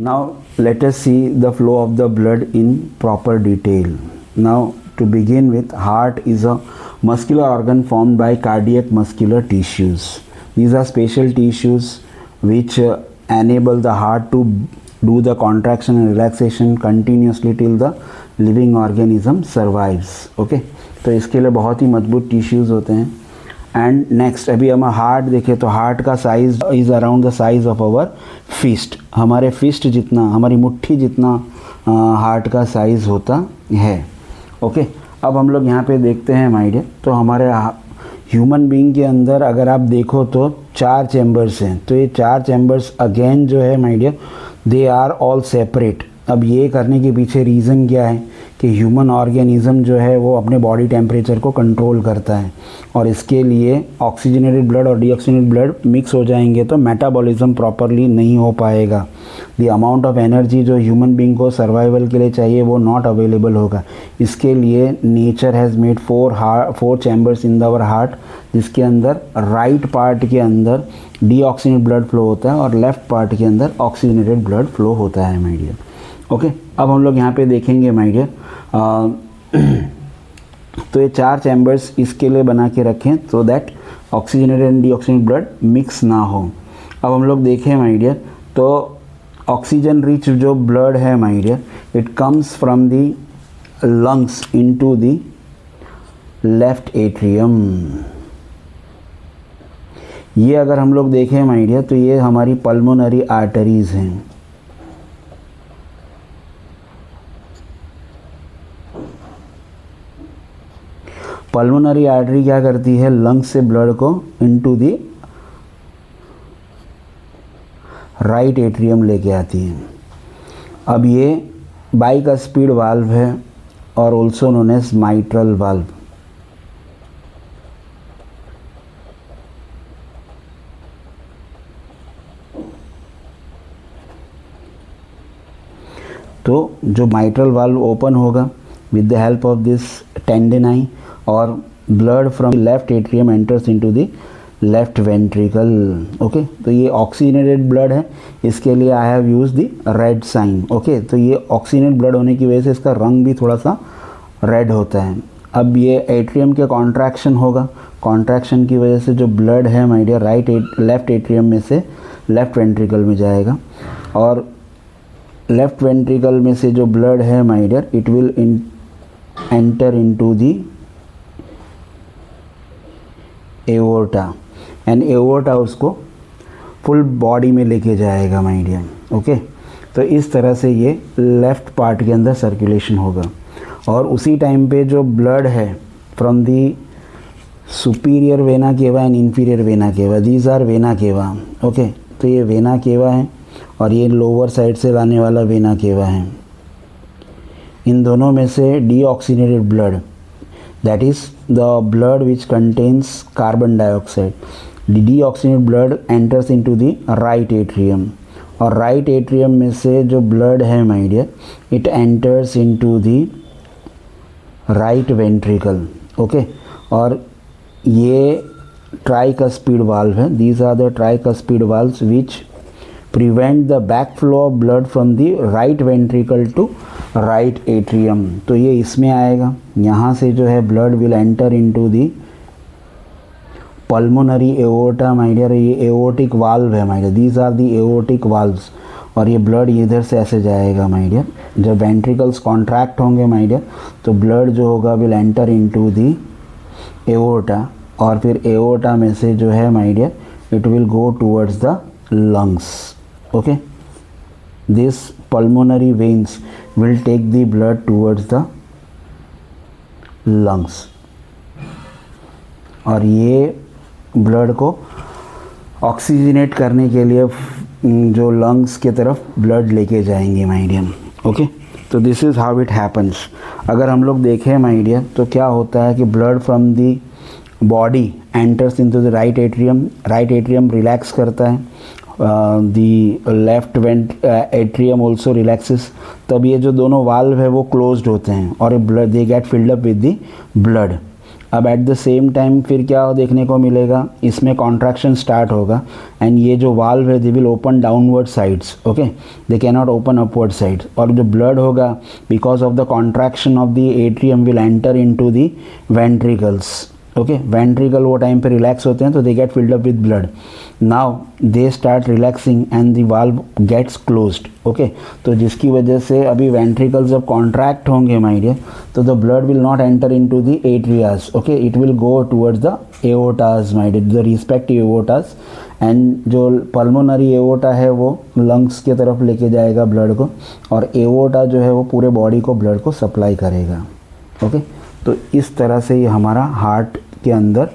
Now let us see the flow of the blood in proper detail. Now to begin with, heart is a muscular organ formed by cardiac muscular tissues. These are special tissues which enable the heart to do the contraction and relaxation continuously till the living organism survives. Okay, तो इसके लिए बहुत ही मजबूत tissues होते हैं. And next अभी हम heart देखें तो हार्ट का size is around the size of our fist. हमारे फिस्ट जितना, हमारी मुट्ठी जितना हार्ट का साइज़ होता है. ओके, अब हम लोग यहाँ पे देखते हैं माय डियर. तो हमारे ह्यूमन बीइंग के अंदर अगर आप देखो तो 4 चैम्बर्स हैं. तो ये 4 चैम्बर्स अगेन जो है my dear they are all separate. अब ये करने के पीछे रीज़न क्या है कि ह्यूमन ऑर्गेनिज्म जो है वो अपने बॉडी टेम्परेचर को कंट्रोल करता है और इसके लिए ऑक्सीजनेटेड ब्लड और डीऑक्सीजनेटेड ब्लड मिक्स हो जाएंगे तो मेटाबॉलिज्म प्रॉपरली नहीं हो पाएगा. द अमाउंट ऑफ एनर्जी जो ह्यूमन बीइंग को सर्वाइवल के लिए चाहिए वो नॉट अवेलेबल होगा. इसके लिए nature has made 4 chambers in our heart, जिसके अंदर राइट पार्ट के अंदर डीऑक्सीजनेटेड ब्लड फ्लो होता है और लेफ़्ट पार्ट के अंदर ऑक्सीजनेटेड ब्लड फ्लो होता है माय डियर. ओके, अब हम लोग यहाँ पे देखेंगे माय डियर. तो ये 4 चैम्बर्स इसके लिए बना के रखें so that oxygenated and deoxygenated blood mix ना हो. अब हम लोग देखें माय डियर तो ऑक्सीजन रिच जो ब्लड है my dear it comes from the lungs into the left atrium. ये अगर हम लोग देखें माय डियर तो ये हमारी पल्मोनरी आर्टरीज हैं. पल्मोनरी आर्टरी क्या करती है, लंग्स से ब्लड को इनटू दी राइट एट्रियम लेके आती है. अब ये बाइकस्पिड वाल्व है और also known as mitral valve. तो जो माइट्रल वाल्व ओपन होगा with the help of this tendineae और blood from left atrium enters into the left ventricle. Okay, तो ये ऑक्सीजनेटेड ब्लड है, इसके लिए I have use the red sign. Okay, तो ये ऑक्सीजनेटेड ब्लड होने की वजह से इसका रंग भी थोड़ा सा रेड होता है. अब ये एट्रियम के कॉन्ट्रैक्शन होगा, कॉन्ट्रैक्शन की वजह से जो ब्लड है माय डियर लेफ्ट एट्रियम में से लेफ्ट वेंट्रिकल में जाएगा और लेफ्ट वेंट्रिकल में से जो ब्लड है my dear it will enter into the aorta and aorta उसको फुल बॉडी में लेके जाएगा माय डियर. ओके, तो इस तरह से ये लेफ़्ट पार्ट के अंदर सर्कुलेशन होगा और उसी टाइम पे जो ब्लड है from the superior vena cava and inferior vena cava, these are vena cava. Okay, तो ये वेना केवा है और ये लोअर साइड से लाने वाला वेना केवा है. इन दोनों में से deoxygenated blood, that is the blood which contains carbon dioxide, the deoxygenated blood enters into the right atrium और right atrium में से जो blood है my dear it enters into the right ventricle. okay, और ये tricuspid valve है. these are the tricuspid valves which prevent the backflow of blood from the right ventricle to right atrium. तो ये इसमें आएगा, यहाँ से जो है blood will enter into the pulmonary aorta my dear. ये aortic valve है my dear, these are the aortic valves और ये blood इधर से ऐसे जाएगा my dear. जब ventricles contract होंगे my dear तो blood जो होगा will enter into the aorta और फिर aorta में से जो है my dear it will go towards the lungs. okay, this pulmonary veins will take the blood towards the lungs और ये ब्लड को ऑक्सीजनेट करने के लिए जो लंग्स के तरफ ब्लड लेके जाएंगे माय डियर. ओके, तो this is how it happens. अगर हम लोग देखें माय डियर तो क्या होता है कि blood from the body enters into the right atrium. Right atrium relax करता है, दी लेफ्ट एट्रियम ऑल्सो रिलैक्सेस. तब ये जो दोनों वाल्व है वो क्लोज्ड होते हैं और blood they get filled up with the blood. अब एट द सेम टाइम फिर क्या देखने को मिलेगा, इसमें कॉन्ट्रैक्शन स्टार्ट होगा एंड ये जो वाल्व है they will open downward sides, okay, they can not open upward sides, और जो ब्लड होगा because of the contraction of the atrium will enter into the ventricles, okay, ventricle वो time पे relax होते हैं तो they get filled up with blood, now they start relaxing and the valve gets closed, okay, तो जिसकी वजह से अभी वेंट्रिकल जब कॉन्ट्रैक्ट होंगे माय डियर तो the blood will not enter into the atrias, okay, it will go towards the aortas my dear, the respective aortas, and जो pulmonary aorta है वो लंग्स की तरफ लेके जाएगा ब्लड को, और एओर्टा जो है वो पूरे बॉडी को ब्लड को सप्लाई करेगा, ओके। तो इस तरह से ये हमारा हार्ट के अंदर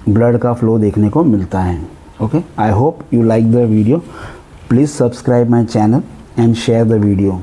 ब्लड का फ्लो देखने को मिलता है, okay. I hope you like the video, please subscribe my channel and share the video.